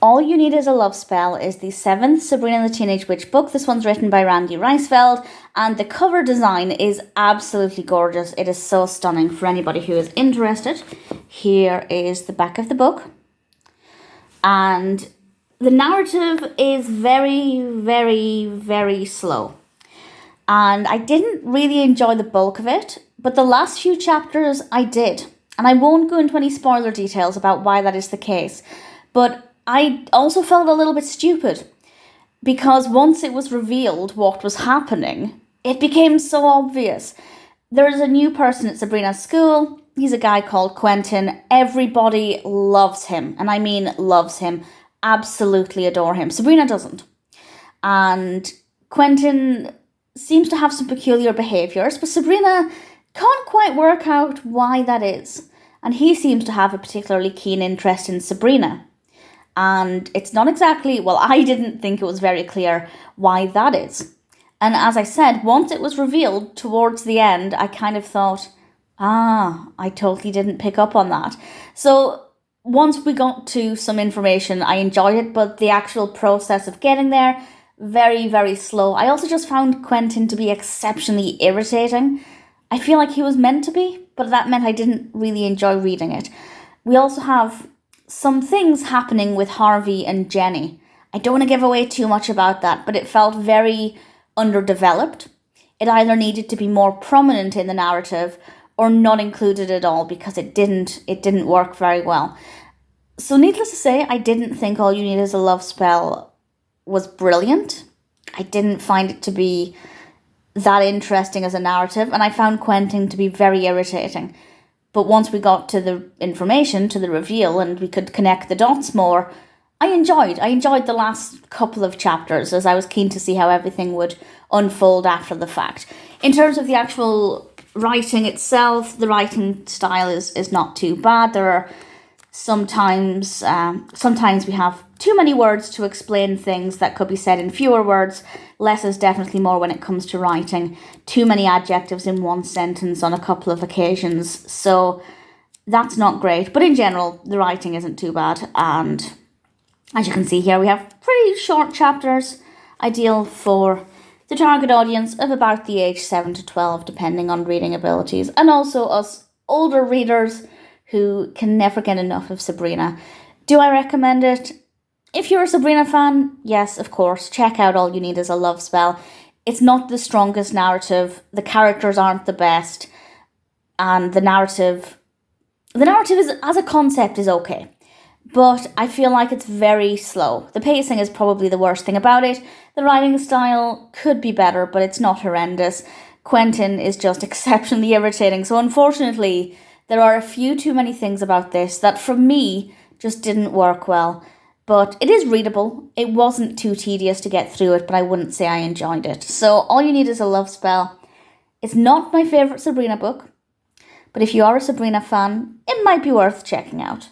All You Need Is a Love Spell is the 7th Sabrina the Teenage Witch book. This one's written by Randi Reisfeld, and the cover design is absolutely gorgeous. It is so stunning for anybody who is interested. Here is the back of the book. And the narrative is very, very, very slow. And I didn't really enjoy the bulk of it, but the last few chapters I did. And I won't go into any spoiler details about why that is the case. But I also felt a little bit stupid because once it was revealed what was happening, it became so obvious. There is a new person at Sabrina's school. He's a guy called Quentin. Everybody loves him, and I mean loves him, absolutely adore him. Sabrina doesn't. And Quentin seems to have some peculiar behaviours, but Sabrina can't quite work out why that is. And he seems to have a particularly keen interest in Sabrina. And it's not exactly, well, I didn't think it was very clear why that is. And as I said, once it was revealed towards the end, I kind of thought, I totally didn't pick up on that. So once we got to some information, I enjoyed it, but the actual process of getting there, very, very slow. I also just found Quentin to be exceptionally irritating. I feel like he was meant to be, but that meant I didn't really enjoy reading it. We also have some things happening with Harvey and Jenny. I don't want to give away too much about that, but it felt very underdeveloped. It either needed to be more prominent in the narrative or not included at all because it didn't work very well. So needless to say, I didn't think All You Need Is a Love Spell was brilliant. I didn't find it to be that interesting as a narrative, and I found Quentin to be very irritating. But once we got to the information, to the reveal, and we could connect the dots more, I enjoyed the last couple of chapters as I was keen to see how everything would unfold after the fact. In terms of the actual writing itself, the writing style is not too bad. There are sometimes we have too many words to explain things that could be said in fewer words. Less is definitely more when it comes to writing. Too many adjectives in one sentence on a couple of occasions. So that's not great. But in general, the writing isn't too bad. And as you can see here, we have pretty short chapters, ideal for the target audience of about the age 7 to 12, depending on reading abilities. And also us older readers who can never get enough of Sabrina. Do I recommend it? If you're a Sabrina fan, yes, of course, check out All You Need Is a Love Spell. It's not the strongest narrative, the characters aren't the best, and the narrative is, as a concept, is okay. But I feel like it's very slow. The pacing is probably the worst thing about it. The writing style could be better, but it's not horrendous. Quentin is just exceptionally irritating, so unfortunately, there are a few too many things about this that, for me, just didn't work well. But it is readable. It wasn't too tedious to get through it, but I wouldn't say I enjoyed it. So All You Need Is a Love Spell. It's not my favourite Sabrina book, but if you are a Sabrina fan, it might be worth checking out.